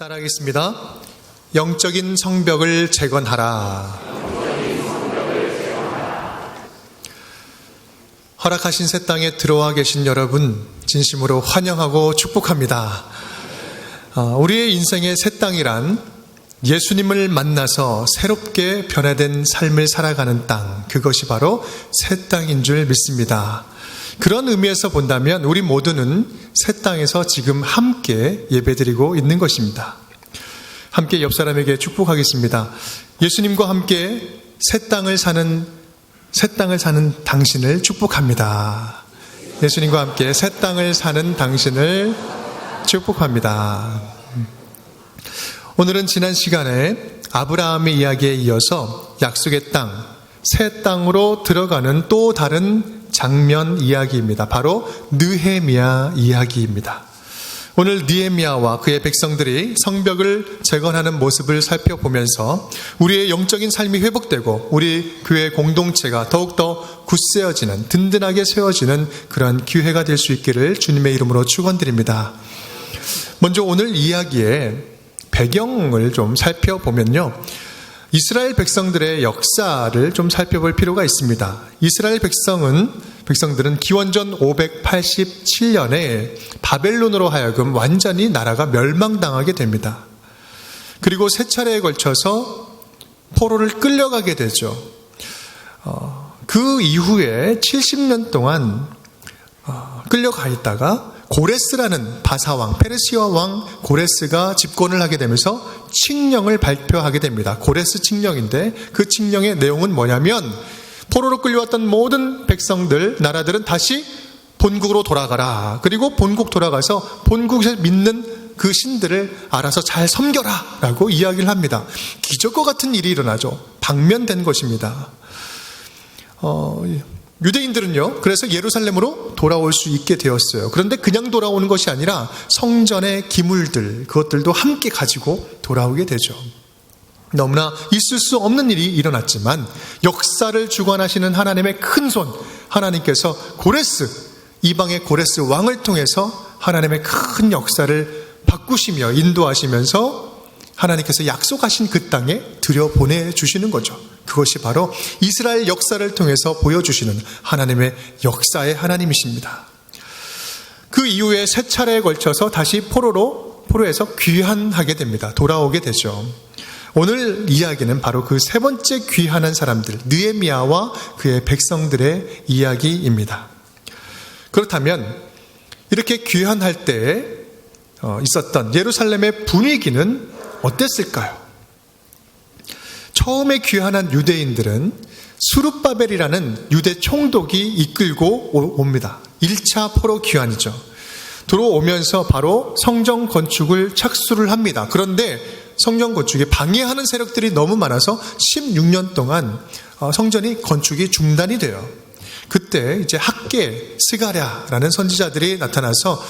따라하겠습니다. 영적인 성벽을 재건하라. 허락하신 새 땅에 들어와 계신 여러분 진심으로 환영하고 축복합니다. 우리의 인생의 새 땅이란 예수님을 만나서 새롭게 변화된 삶을 살아가는 땅, 그것이 바로 새 땅인 줄 믿습니다. 그런 의미에서 본다면 우리 모두는 새 땅에서 지금 함께 예배드리고 있는 것입니다. 함께 옆 사람에게 축복하겠습니다. 예수님과 함께 새 땅을 사는 당신을 축복합니다. 예수님과 함께 새 땅을 사는 당신을 축복합니다. 오늘은 지난 시간에 아브라함의 이야기에 이어서 약속의 땅, 새 땅으로 들어가는 또 다른 장면 이야기입니다. 바로 느헤미야 이야기입니다. 오늘 느헤미야와 그의 백성들이 성벽을 재건하는 모습을 살펴보면서 우리의 영적인 삶이 회복되고 우리 교회 공동체가 더욱더 굳세어지는, 든든하게 세워지는 그런 기회가 될 수 있기를 주님의 이름으로 축원드립니다. 먼저 오늘 이야기의 배경을 좀 살펴보면요, 이스라엘 백성들의 역사를 좀 살펴볼 필요가 있습니다. 이스라엘 백성들은 기원전 587년에 바벨론으로 하여금 완전히 나라가 멸망당하게 됩니다. 그리고 세 차례에 걸쳐서 포로를 끌려가게 되죠. 그 이후에 70년 동안 끌려가 있다가 고레스라는 바사왕, 페르시아 왕 고레스가 집권을 하게 되면서 칙령을 발표하게 됩니다. 고레스 칙령인데 그 칙령의 내용은 뭐냐면 포로로 끌려왔던 모든 백성들, 나라들은 다시 본국으로 돌아가라. 그리고 본국 돌아가서 본국에서 믿는 그 신들을 알아서 잘 섬겨라 라고 이야기를 합니다. 기적과 같은 일이 일어나죠. 방면된 것입니다. 유대인들은요, 그래서 예루살렘으로 돌아올 수 있게 되었어요. 그런데 그냥 돌아오는 것이 아니라 성전의 기물들, 그것들도 함께 가지고 돌아오게 되죠. 너무나 있을 수 없는 일이 일어났지만 역사를 주관하시는 하나님의 큰 손, 하나님께서 고레스, 이방의 고레스 왕을 통해서 하나님의 큰 역사를 바꾸시며 인도하시면서 하나님께서 약속하신 그 땅에 들여보내주시는 거죠. 그것이 바로 이스라엘 역사를 통해서 보여주시는 하나님의 역사의 하나님이십니다. 그 이후에 세 차례에 걸쳐서 다시 포로에서 귀환하게 됩니다. 돌아오게 되죠. 오늘 이야기는 바로 그 세 번째 귀환한 사람들, 느헤미야와 그의 백성들의 이야기입니다. 그렇다면 이렇게 귀환할 때 있었던 예루살렘의 분위기는 어땠을까요? 처음에 귀환한 유대인들은 수룹바벨이라는 유대 총독이 이끌고 옵니다. 1차 포로 귀환이죠. 들어오면서 바로 성전 건축을 착수를 합니다. 그런데 성전 건축에 방해하는 세력들이 너무 많아서 16년 동안 성전이 건축이 중단이 돼요. 그때 이제 학계, 스가랴라는 선지자들이 나타나서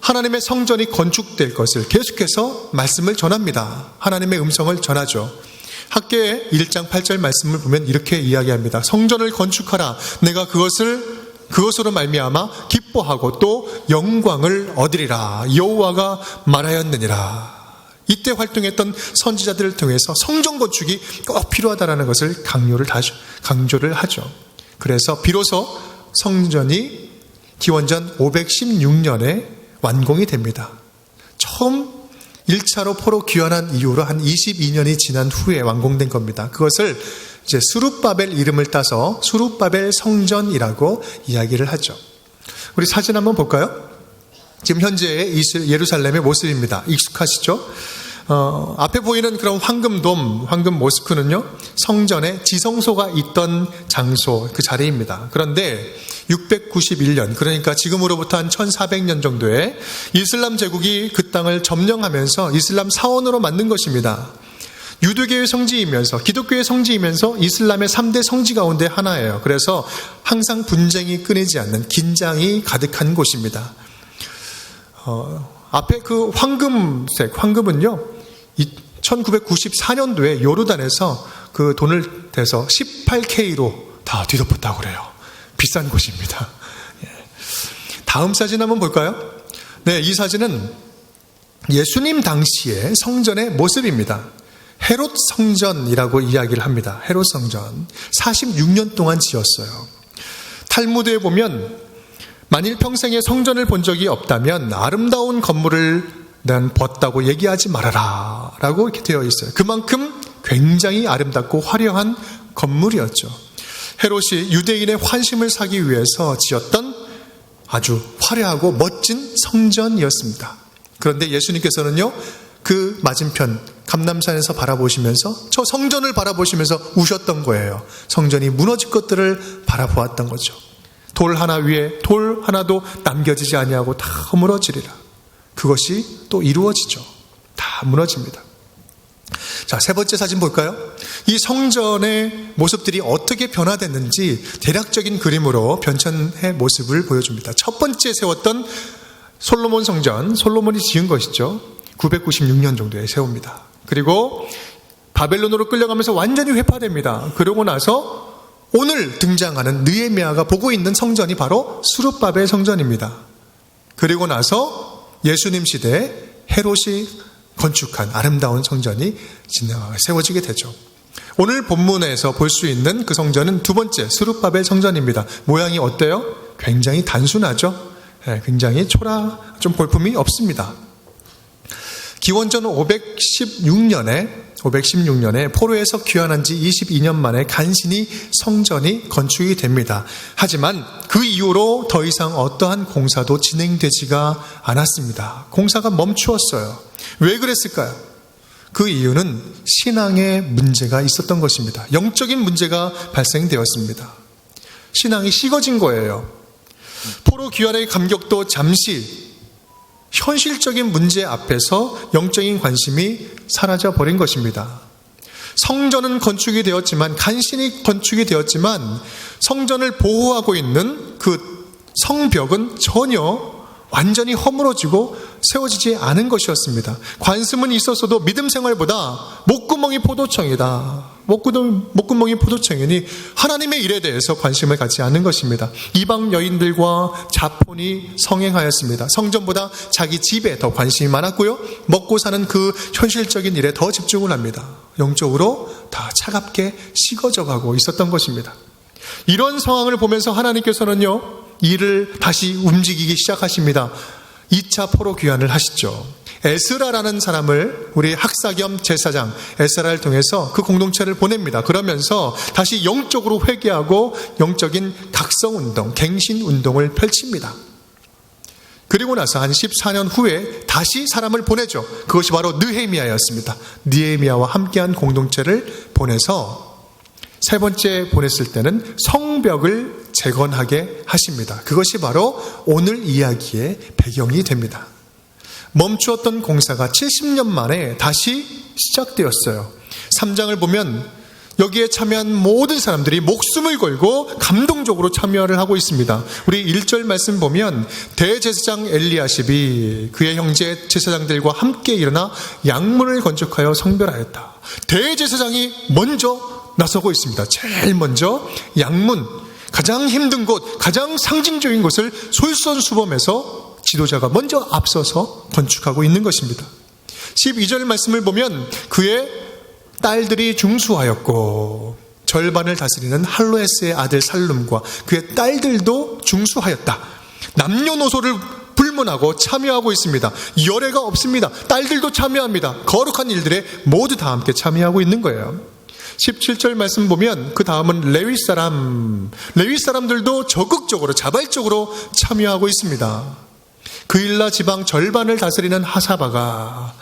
하나님의 성전이 건축될 것을 계속해서 말씀을 전합니다. 하나님의 음성을 전하죠. 학계의 1장 8절 말씀을 보면 이렇게 이야기합니다. 성전을 건축하라. 내가 그것으로 말미암아 기뻐하고 또 영광을 얻으리라. 여호와가 말하였느니라. 이때 활동했던 선지자들을 통해서 성전 건축이 꼭 필요하다는 것을 강조를 하죠. 그래서 비로소 성전이 기원전 516년에 완공이 됩니다. 처음 1차로 포로 귀환한 이후로 한 22년이 지난 후에 완공된 겁니다. 그것을 이제 수룹바벨 이름을 따서 수룹바벨 성전이라고 이야기를 하죠. 우리 사진 한번 볼까요? 지금 현재의 예루살렘의 모습입니다. 익숙하시죠? 앞에 보이는 그런 황금 모스크는요, 성전에 지성소가 있던 장소, 그 자리입니다. 그런데 691년, 그러니까 지금으로부터 한 1400년 정도에 이슬람 제국이 그 땅을 점령하면서 이슬람 사원으로 만든 것입니다. 유대교의 성지이면서, 기독교의 성지이면서 이슬람의 3대 성지 가운데 하나예요. 그래서 항상 분쟁이 끊이지 않는 긴장이 가득한 곳입니다. 앞에 그 황금은요, 1994년도에 요르단에서 그 돈을 대서 18K로 다 뒤덮었다고 그래요. 비싼 곳입니다. 다음 사진 한번 볼까요? 네, 이 사진은 예수님 당시의 성전의 모습입니다. 헤롯 성전이라고 이야기를 합니다. 헤롯 성전. 46년 동안 지었어요. 탈무드에 보면 만일 평생에 성전을 본 적이 없다면 아름다운 건물을 난 봤다고 얘기하지 말아라 라고 이렇게 되어 있어요. 그만큼 굉장히 아름답고 화려한 건물이었죠. 헤롯이 유대인의 환심을 사기 위해서 지었던 아주 화려하고 멋진 성전이었습니다. 그런데 예수님께서는요, 그 맞은편 감람산에서 바라보시면서 저 성전을 바라보시면서 우셨던 거예요. 성전이 무너질 것들을 바라보았던 거죠. 돌 하나 위에 돌 하나도 남겨지지 아니하고 다 허물어지리라. 그것이 또 이루어지죠. 다 무너집니다. 자, 세 번째 사진 볼까요? 이 성전의 모습들이 어떻게 변화됐는지 대략적인 그림으로 변천의 모습을 보여줍니다. 첫 번째 세웠던 솔로몬 성전, 솔로몬이 지은 것이죠. 996년 정도에 세웁니다. 그리고 바벨론으로 끌려가면서 완전히 회파됩니다. 그러고 나서 오늘 등장하는 느헤미야가 보고 있는 성전이 바로 수룹바벨 성전입니다. 그리고 나서 예수님 시대에 헤롯이 건축한 아름다운 성전이 세워지게 되죠. 오늘 본문에서 볼 수 있는 그 성전은 두 번째 수룹바벨 성전입니다. 모양이 어때요? 굉장히 단순하죠. 굉장히 좀 볼품이 없습니다. 기원전 516년에 포로에서 귀환한 지 22년 만에 간신히 성전이 건축이 됩니다. 하지만 그 이후로 더 이상 어떠한 공사도 진행되지가 않았습니다. 공사가 멈추었어요. 왜 그랬을까요? 그 이유는 신앙에 문제가 있었던 것입니다. 영적인 문제가 발생되었습니다. 신앙이 식어진 거예요. 포로 귀환의 감격도 잠시 현실적인 문제 앞에서 영적인 관심이 사라져 버린 것입니다. 성전은 건축이 되었지만, 간신히 건축이 되었지만 성전을 보호하고 있는 그 성벽은 전혀 완전히 허물어지고 세워지지 않은 것이었습니다. 관심은 있었어도 믿음 생활보다 목구멍이 포도청이다. 목구멍이 포도청이니 하나님의 일에 대해서 관심을 갖지 않는 것입니다. 이방 여인들과 자폰이 성행하였습니다. 성전보다 자기 집에 더 관심이 많았고요. 먹고 사는 그 현실적인 일에 더 집중을 합니다. 영적으로 다 차갑게 식어져 가고 있었던 것입니다. 이런 상황을 보면서 하나님께서는요, 일을 다시 움직이기 시작하십니다. 2차 포로 귀환을 하시죠. 에스라라는 사람을 우리 학사 겸 제사장 에스라를 통해서 그 공동체를 보냅니다. 그러면서 다시 영적으로 회개하고 영적인 각성운동, 갱신운동을 펼칩니다. 그리고 나서 한 14년 후에 다시 사람을 보내죠. 그것이 바로 느헤미야였습니다. 느헤미야와 함께한 공동체를 보내서 세 번째 보냈을 때는 성벽을 재건하게 하십니다. 그것이 바로 오늘 이야기의 배경이 됩니다. 멈추었던 공사가 70년 만에 다시 시작되었어요. 3장을 보면 여기에 참여한 모든 사람들이 목숨을 걸고 감동적으로 참여를 하고 있습니다. 우리 1절 말씀 보면 대제사장 엘리야십이 그의 형제 제사장들과 함께 일어나 양문을 건축하여 성별하였다. 대제사장이 먼저 나서고 있습니다. 제일 먼저 양문, 가장 힘든 곳, 가장 상징적인 곳을 솔선수범해서 지도자가 먼저 앞서서 건축하고 있는 것입니다. 12절 말씀을 보면 그의 딸들이 중수하였고 절반을 다스리는 할로에스의 아들 살룸과 그의 딸들도 중수하였다. 남녀노소를 불문하고 참여하고 있습니다. 열애가 없습니다. 딸들도 참여합니다. 거룩한 일들에 모두 다 함께 참여하고 있는 거예요. 17절 말씀 보면 그 다음은 레위 사람들도 적극적으로 자발적으로 참여하고 있습니다. 그일라 지방 절반을 다스리는 하사바가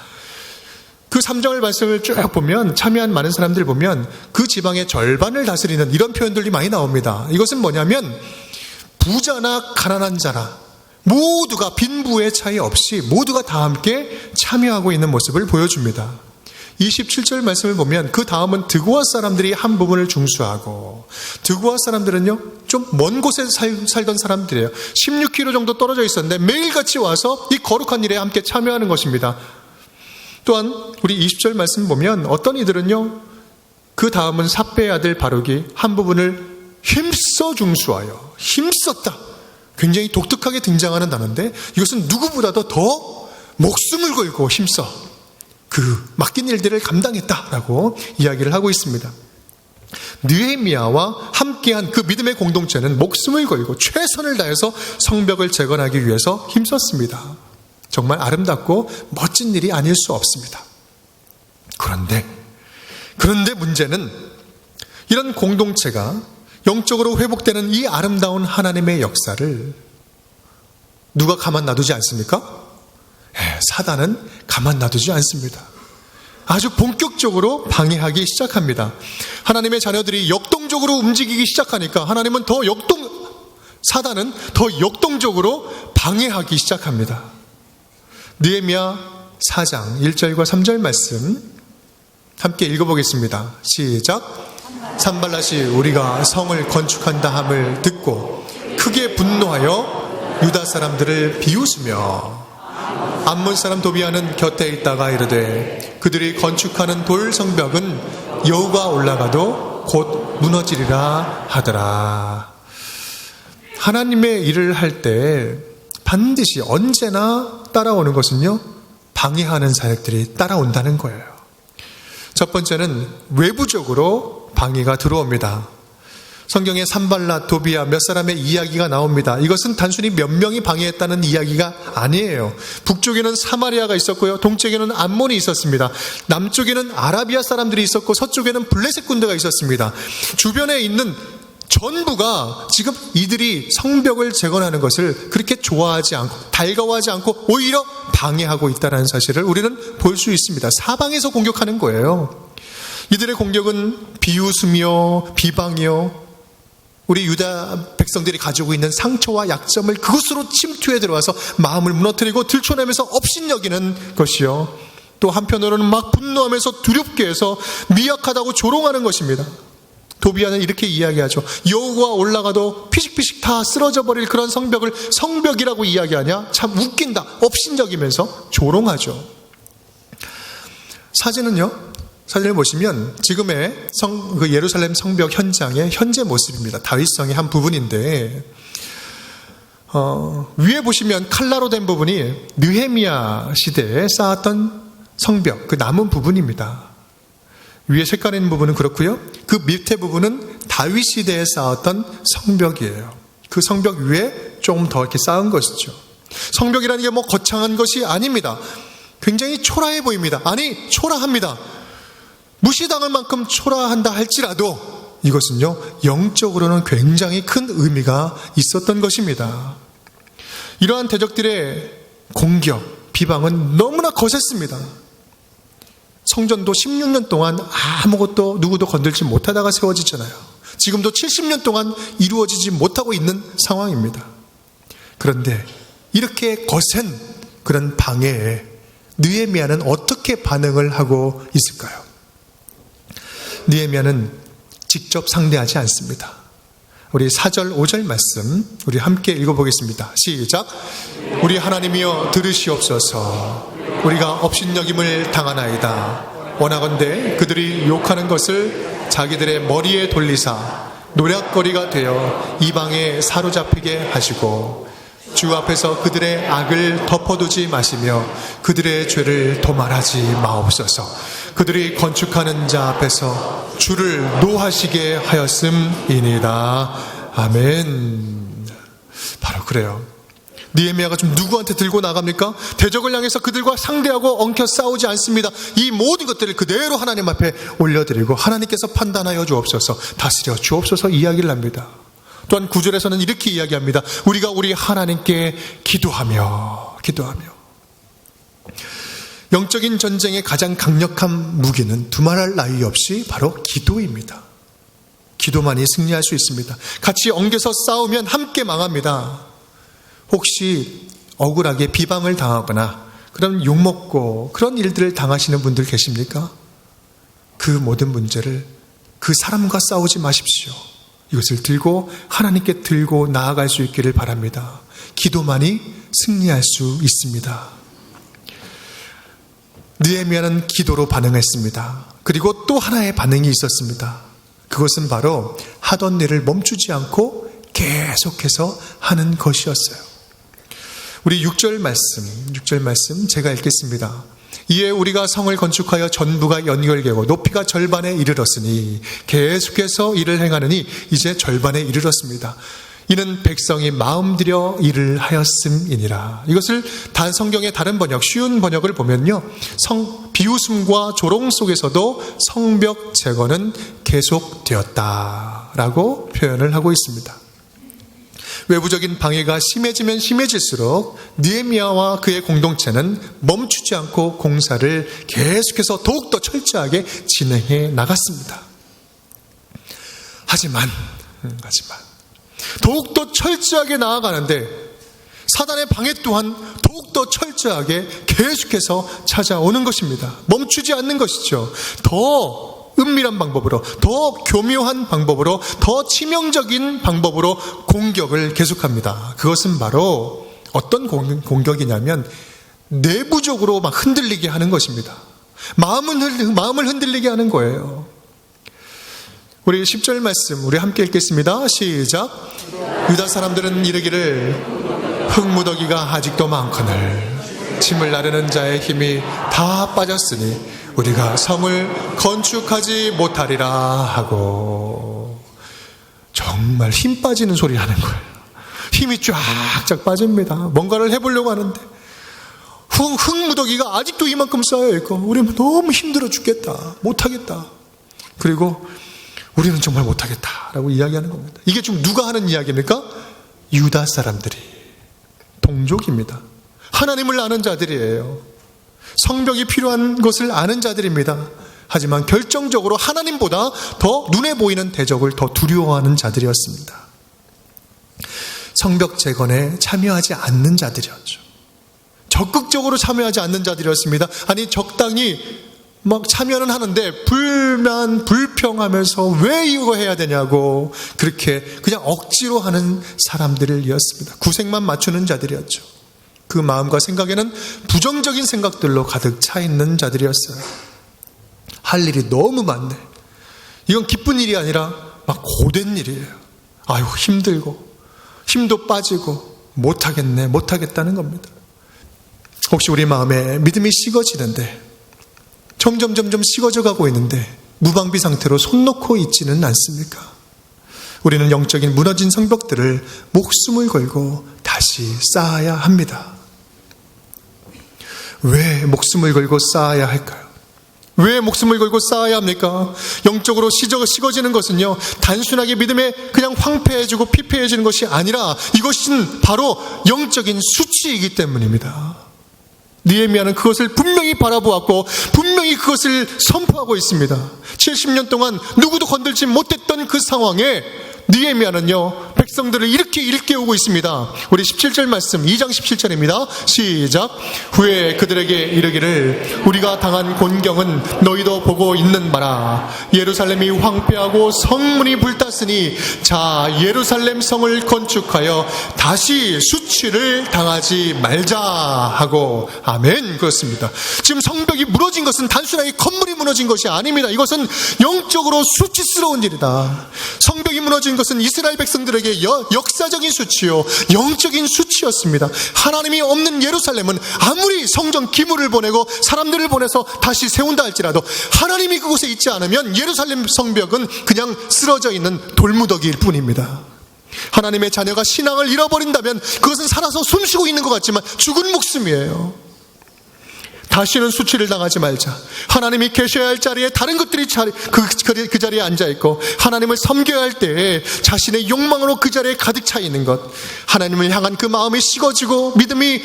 그 3장을 말씀을 쭉 보면 참여한 많은 사람들 보면 그 지방의 절반을 다스리는 이런 표현들이 많이 나옵니다. 이것은 뭐냐면 부자나 가난한 자나 모두가 빈부의 차이 없이 모두가 다 함께 참여하고 있는 모습을 보여줍니다. 27절 말씀을 보면 그 다음은 드고아 사람들이 한 부분을 중수하고, 드고아 사람들은요 좀 먼 곳에 살던 사람들이에요. 16km 정도 떨어져 있었는데 매일같이 와서 이 거룩한 일에 함께 참여하는 것입니다. 또한 우리 20절 말씀 보면 어떤 이들은요 그 다음은 삽배의 아들 바룩이 한 부분을 힘써 중수하여, 힘썼다, 굉장히 독특하게 등장하는 단어인데 이것은 누구보다도 더 목숨을 걸고 힘써 그 맡긴 일들을 감당했다라고 이야기를 하고 있습니다. 느헤미야와 함께한 그 믿음의 공동체는 목숨을 걸고 최선을 다해서 성벽을 재건하기 위해서 힘썼습니다. 정말 아름답고 멋진 일이 아닐 수 없습니다. 그런데 문제는 이런 공동체가 영적으로 회복되는 이 아름다운 하나님의 역사를 누가 가만 놔두지 않습니까? 사단은 가만 놔두지 않습니다. 아주 본격적으로 방해하기 시작합니다. 하나님의 자녀들이 역동적으로 움직이기 시작하니까 사단은 더 역동적으로 방해하기 시작합니다. 느헤미야 4장 1절과 3절 말씀 함께 읽어보겠습니다. 시작. 산발랏이 우리가 성을 건축한다 함을 듣고 크게 분노하여 유다 사람들을 비웃으며 암몬 사람 도비아는 곁에 있다가 이르되 그들이 건축하는 돌 성벽은 여호가 올라가도 곧 무너지리라 하더라. 하나님의 일을 할 때 반드시 언제나 따라오는 것은요, 방해하는 사역들이 따라온다는 거예요. 첫 번째는 외부적으로 방해가 들어옵니다. 성경에 산발랏, 도비아 몇 사람의 이야기가 나옵니다. 이것은 단순히 몇 명이 방해했다는 이야기가 아니에요. 북쪽에는 사마리아가 있었고요, 동쪽에는 암몬이 있었습니다. 남쪽에는 아라비아 사람들이 있었고 서쪽에는 블레셋 군대가 있었습니다. 주변에 있는 전부가 지금 이들이 성벽을 재건하는 것을 그렇게 좋아하지 않고 달가워하지 않고 오히려 방해하고 있다는 사실을 우리는 볼 수 있습니다. 사방에서 공격하는 거예요. 이들의 공격은 비웃으며 비방이요, 우리 유다 백성들이 가지고 있는 상처와 약점을 그것으로 침투해 들어와서 마음을 무너뜨리고 들춰내면서 업신여기는 것이요, 또 한편으로는 막 분노하면서 두렵게 해서 미약하다고 조롱하는 것입니다. 도비아는 이렇게 이야기하죠. 여호가 올라가도 피식피식 다 쓰러져 버릴 그런 성벽을 성벽이라고 이야기하냐? 참 웃긴다. 업신여기면서 조롱하죠. 사진을 보시면 지금의 그 예루살렘 성벽 현장의 현재 모습입니다. 다윗성의 한 부분인데, 위에 보시면 칼라로 된 부분이 느헤미야 시대에 쌓았던 성벽, 그 남은 부분입니다. 위에 색깔 있는 부분은 그렇고요, 그 밑에 부분은 다윗 시대에 쌓았던 성벽이에요. 그 성벽 위에 조금 더 이렇게 쌓은 것이죠. 성벽이라는 게 뭐 거창한 것이 아닙니다. 굉장히 초라해 보입니다. 아니, 초라합니다. 무시당할 만큼 초라한다 할지라도 이것은요, 영적으로는 굉장히 큰 의미가 있었던 것입니다. 이러한 대적들의 공격, 비방은 너무나 거셌습니다. 성전도 16년 동안 아무것도 누구도 건들지 못하다가 세워지잖아요. 지금도 70년 동안 이루어지지 못하고 있는 상황입니다. 그런데 이렇게 거센 그런 방해에 느헤미야는 어떻게 반응을 하고 있을까요? 느헤미야는 직접 상대하지 않습니다. 우리 4절 5절 말씀 우리 함께 읽어보겠습니다. 시작. 우리 하나님이여 들으시옵소서. 우리가 업신여김을 당하나이다. 원하건대 그들이 욕하는 것을 자기들의 머리에 돌리사 노략거리가 되어 이방에 사로잡히게 하시고 주 앞에서 그들의 악을 덮어두지 마시며 그들의 죄를 도말하지 마옵소서. 그들이 건축하는 자 앞에서 주를 노하시게 하였음이니이다. 아멘. 바로 그래요. 느헤미야가 좀 누구한테 들고 나갑니까? 대적을 향해서 그들과 상대하고 엉켜 싸우지 않습니다. 이 모든 것들을 그대로 하나님 앞에 올려드리고 하나님께서 판단하여 주옵소서, 다스려 주옵소서 이야기를 합니다. 또한 9절에서는 이렇게 이야기합니다. 우리가 우리 하나님께 기도하며 영적인 전쟁의 가장 강력한 무기는 두말할 나위 없이 바로 기도입니다. 기도만이 승리할 수 있습니다. 같이 엉겨서 싸우면 함께 망합니다. 혹시 억울하게 비방을 당하거나 그런 욕먹고 그런 일들을 당하시는 분들 계십니까? 그 모든 문제를 그 사람과 싸우지 마십시오. 이것을 들고 하나님께 들고 나아갈 수 있기를 바랍니다. 기도만이 승리할 수 있습니다. 느헤미야는 기도로 반응했습니다. 그리고 또 하나의 반응이 있었습니다. 그것은 바로 하던 일을 멈추지 않고 계속해서 하는 것이었어요. 우리 6절 말씀 제가 읽겠습니다. 이에 우리가 성을 건축하여 전부가 연결되고 높이가 절반에 이르렀으니 계속해서 일을 행하느니 이제 절반에 이르렀습니다. 이는 백성이 마음들여 일을 하였음이니라. 이것을 성경의 다른 번역, 쉬운 번역을 보면요, 비웃음과 조롱 속에서도 성벽 재건은 계속되었다라고 표현을 하고 있습니다. 외부적인 방해가 심해지면 심해질수록 느헤미야와 그의 공동체는 멈추지 않고 공사를 계속해서 더욱더 철저하게 진행해 나갔습니다. 하지만 더욱더 철저하게 나아가는데 사단의 방해 또한 더욱더 철저하게 계속해서 찾아오는 것입니다. 멈추지 않는 것이죠. 더 은밀한 방법으로, 더 교묘한 방법으로, 더 치명적인 방법으로 공격을 계속합니다. 그것은 바로 어떤 공격이냐면 내부적으로 막 흔들리게 하는 것입니다. 마음을 흔들리게 하는 거예요. 우리 10절 말씀 우리 함께 읽겠습니다. 시작. 유다 사람들은 이르기를 흙무더기가 아직도 많거늘 짐을 나르는 자의 힘이 다 빠졌으니 우리가 성을 건축하지 못하리라 하고, 정말 힘 빠지는 소리 하는 거예요. 힘이 쫙쫙 빠집니다. 뭔가를 해보려고 하는데 흙무더기가 아직도 이만큼 쌓여있고 우리는 너무 힘들어 죽겠다, 못하겠다, 그리고 우리는 정말 못하겠다라고 이야기하는 겁니다. 이게 지금 누가 하는 이야기입니까? 유다 사람들이, 동족입니다. 하나님을 아는 자들이에요. 성벽이 필요한 것을 아는 자들입니다. 하지만 결정적으로 하나님보다 더 눈에 보이는 대적을 더 두려워하는 자들이었습니다. 성벽 재건에 참여하지 않는 자들이었죠. 적극적으로 참여하지 않는 자들이었습니다. 아니, 적당히 막 참여는 하는데 불평하면서 왜 이거 해야 되냐고 그렇게 그냥 억지로 하는 사람들이었습니다. 구색만 맞추는 자들이었죠. 그 마음과 생각에는 부정적인 생각들로 가득 차 있는 자들이었어요. 할 일이 너무 많네. 이건 기쁜 일이 아니라 막 고된 일이에요. 아유, 힘들고 힘도 빠지고 못하겠다는 겁니다. 혹시 우리 마음에 믿음이 식어지는데, 점점 식어져 가고 있는데 무방비 상태로 손 놓고 있지는 않습니까? 우리는 영적인 무너진 성벽들을 목숨을 걸고 다시 쌓아야 합니다. 왜 목숨을 걸고 쌓아야 할까요? 왜 목숨을 걸고 쌓아야 합니까? 영적으로 식어지는 것은요, 단순하게 믿음에 그냥 황폐해지고 피폐해지는 것이 아니라 이것은 바로 영적인 수치이기 때문입니다. 느헤미야는 그것을 분명히 바라보았고 분명히 그것을 선포하고 있습니다. 70년 동안 누구도 건들지 못했던 그 상황에 느헤미야는요, 백성들을 이렇게 일깨우고 있습니다. 우리 17절 말씀, 2장 17절입니다. 시작. 후에 그들에게 이르기를 우리가 당한 곤경은 너희도 보고 있는 바라. 예루살렘이 황폐하고 성문이 불탔으니 자, 예루살렘 성을 건축하여 다시 수치를 당하지 말자 하고. 아멘. 그렇습니다. 지금 성벽이 무너진 것은 단순하게 건물이 무너진 것이 아닙니다. 이것은 영적으로 수치스러운 일이다. 성벽이 무너진 것은 이스라엘 백성들에게 역사적인 수치요, 영적인 수치였습니다. 하나님이 없는 예루살렘은 아무리 성전 기물을 보내고 사람들을 보내서 다시 세운다 할지라도 하나님이 그곳에 있지 않으면 예루살렘 성벽은 그냥 쓰러져 있는 돌무더기일 뿐입니다. 하나님의 자녀가 신앙을 잃어버린다면 그것은 살아서 숨쉬고 있는 것 같지만 죽은 목숨이에요. 다시는 수치를 당하지 말자. 하나님이 계셔야 할 자리에 다른 것들이 그 자리에 앉아있고, 하나님을 섬겨야 할 때에 자신의 욕망으로 그 자리에 가득 차 있는 것, 하나님을 향한 그 마음이 식어지고 믿음이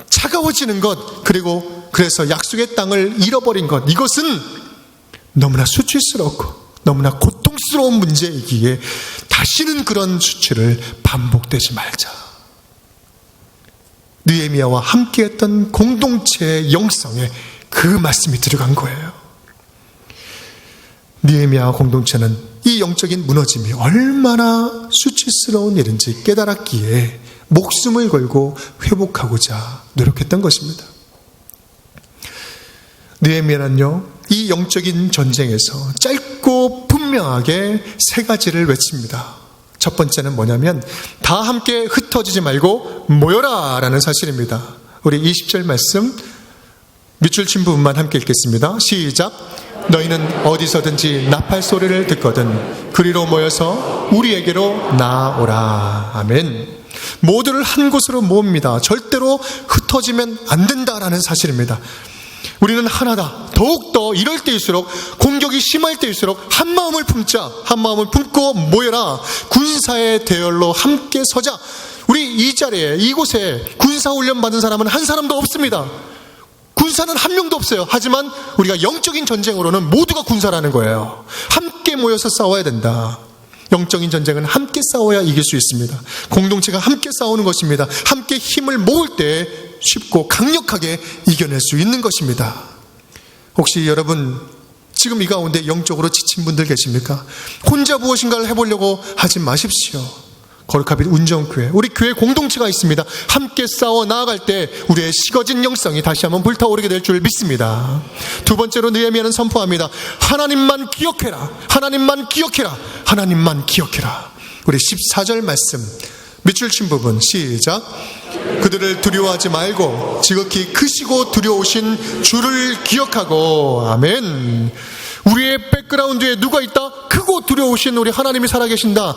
차가워지는 것, 그리고 그래서 약속의 땅을 잃어버린 것, 이것은 너무나 수치스럽고 너무나 고통스러운 문제이기에 다시는 그런 수치를 반복되지 말자. 느헤미야와 함께했던 공동체의 영성에 그 말씀이 들어간 거예요. 느헤미야와 공동체는 이 영적인 무너짐이 얼마나 수치스러운 일인지 깨달았기에 목숨을 걸고 회복하고자 노력했던 것입니다. 느헤미야는요, 이 영적인 전쟁에서 짧고 분명하게 세 가지를 외칩니다. 첫 번째는 뭐냐면 다 함께 흩어지지 말고 모여라 라는 사실입니다. 우리 20절 말씀 밑줄 친 부분만 함께 읽겠습니다. 시작. 너희는 어디서든지 나팔 소리를 듣거든 그리로 모여서 우리에게로 나아오라. 아멘. 모두를 한 곳으로 모읍니다. 절대로 흩어지면 안 된다라는 사실입니다. 우리는 하나다. 더욱더 이럴 때일수록, 공격이 심할 때일수록 한 마음을 품자. 한 마음을 품고 모여라. 군사의 대열로 함께 서자. 우리 이 자리에, 이곳에 군사훈련 받은 사람은 한 사람도 없습니다. 군사는 한 명도 없어요. 하지만 우리가 영적인 전쟁으로는 모두가 군사라는 거예요. 함께 모여서 싸워야 된다. 영적인 전쟁은 함께 싸워야 이길 수 있습니다. 공동체가 함께 싸우는 것입니다. 함께 힘을 모을 때 쉽고 강력하게 이겨낼 수 있는 것입니다. 혹시 여러분 지금 이 가운데 영적으로 지친 분들 계십니까? 혼자 무엇인가를 해보려고 하지 마십시오. 거룩합의 운정교회, 우리 교회 공동체가 있습니다. 함께 싸워 나아갈 때 우리의 식어진 영성이 다시 한번 불타오르게 될 줄 믿습니다. 두 번째로 느헤미야는 선포합니다. 하나님만 기억해라. 하나님만 기억해라. 하나님만 기억해라. 우리 14절 말씀 밑줄 친 부분 시작. 그들을 두려워하지 말고 지극히 크시고 두려우신 주를 기억하고. 아멘. 우리의 백그라운드에 누가 있다? 크고 두려우신 우리 하나님이 살아계신다.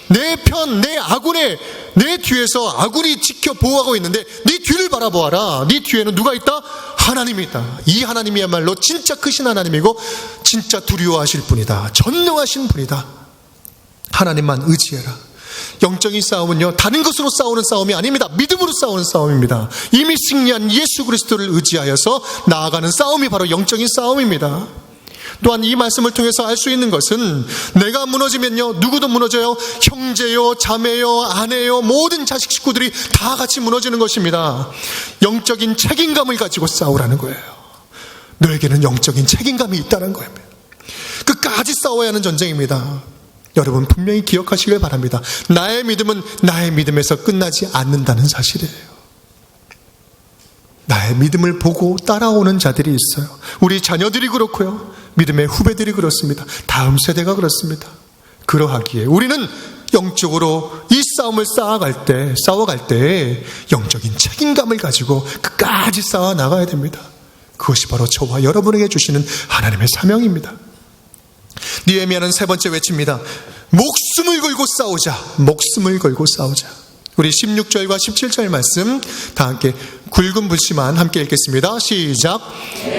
내 편, 내 아군의, 내 뒤에서 아군이 지켜 보호하고 있는데 네 뒤를 바라보아라. 네 뒤에는 누가 있다? 하나님이 있다. 이 하나님이야말로 진짜 크신 하나님이고 진짜 두려워하실 분이다. 전능하신 분이다. 하나님만 의지해라. 영적인 싸움은요, 다른 것으로 싸우는 싸움이 아닙니다. 믿음으로 싸우는 싸움입니다. 이미 승리한 예수 그리스도를 의지하여서 나아가는 싸움이 바로 영적인 싸움입니다. 또한 이 말씀을 통해서 알 수 있는 것은 내가 무너지면요, 누구도 무너져요. 형제요, 자매요, 아내요, 모든 자식 식구들이 다 같이 무너지는 것입니다. 영적인 책임감을 가지고 싸우라는 거예요. 너에게는 영적인 책임감이 있다는 거예요. 끝까지 싸워야 하는 전쟁입니다. 여러분 분명히 기억하시길 바랍니다. 나의 믿음은 나의 믿음에서 끝나지 않는다는 사실이에요. 나의 믿음을 보고 따라오는 자들이 있어요. 우리 자녀들이 그렇고요, 믿음의 후배들이 그렇습니다. 다음 세대가 그렇습니다. 그러하기에 우리는 영적으로 이 싸움을 싸워갈 때 영적인 책임감을 가지고 끝까지 싸워 나가야 됩니다. 그것이 바로 저와 여러분에게 주시는 하나님의 사명입니다. 느헤미야는 세 번째 외칩니다. 목숨을 걸고 싸우자. 목숨을 걸고 싸우자. 우리 16절과 17절 말씀 다 함께 굵은 불씨만 함께 읽겠습니다. 시작.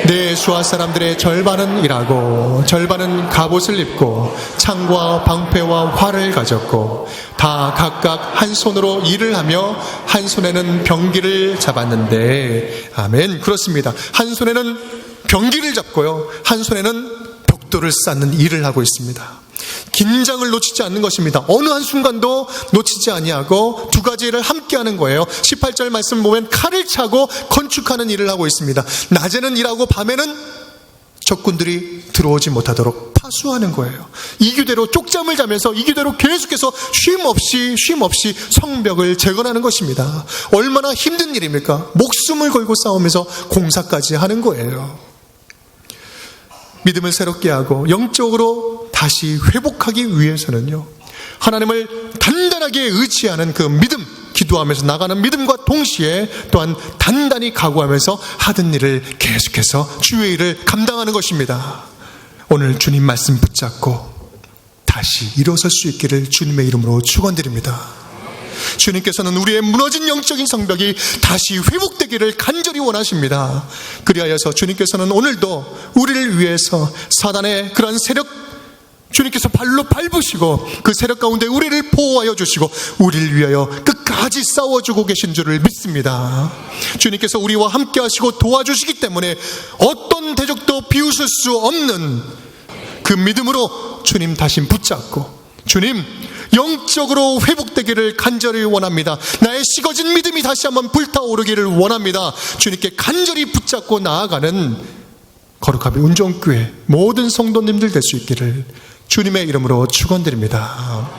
내 수하 사람들의 절반은 일하고 절반은 갑옷을 입고 창과 방패와 활을 가졌고 다 각각 한 손으로 일을 하며 한 손에는 병기를 잡았는데. 아멘. 그렇습니다. 한 손에는 병기를 잡고요, 한 손에는 벽돌을 쌓는 일을 하고 있습니다. 긴장을 놓치지 않는 것입니다. 어느 한순간도 놓치지 아니하고 두 가지 일을 함께 하는 거예요. 18절 말씀 보면 칼을 차고 건축하는 일을 하고 있습니다. 낮에는 일하고 밤에는 적군들이 들어오지 못하도록 파수하는 거예요. 이규대로 쪽잠을 자면서 이규대로 계속해서 쉼 없이 성벽을 재건하는 것입니다. 얼마나 힘든 일입니까? 목숨을 걸고 싸우면서 공사까지 하는 거예요. 믿음을 새롭게 하고 영적으로 다시 회복하기 위해서는요, 하나님을 단단하게 의지하는 그 믿음, 기도하면서 나가는 믿음과 동시에 또한 단단히 각오하면서 하던 일을 계속해서 주의 일을 감당하는 것입니다. 오늘 주님 말씀 붙잡고 다시 일어설 수 있기를 주님의 이름으로 축원드립니다. 주님께서는 우리의 무너진 영적인 성벽이 다시 회복되기를 간절히 원하십니다. 그리하여서 주님께서는 오늘도 우리를 위해서 사단의 그런 세력, 주님께서 발로 밟으시고 그 세력 가운데 우리를 보호하여 주시고 우리를 위하여 끝까지 싸워주고 계신 줄을 믿습니다. 주님께서 우리와 함께 하시고 도와주시기 때문에 어떤 대적도 비웃을 수 없는 그 믿음으로 주님 다시 붙잡고, 주님 영적으로 회복되기를 간절히 원합니다. 나의 식어진 믿음이 다시 한번 불타오르기를 원합니다. 주님께 간절히 붙잡고 나아가는 거룩함의 운정교회 모든 성도님들 될 수 있기를 주님의 이름으로 축원드립니다.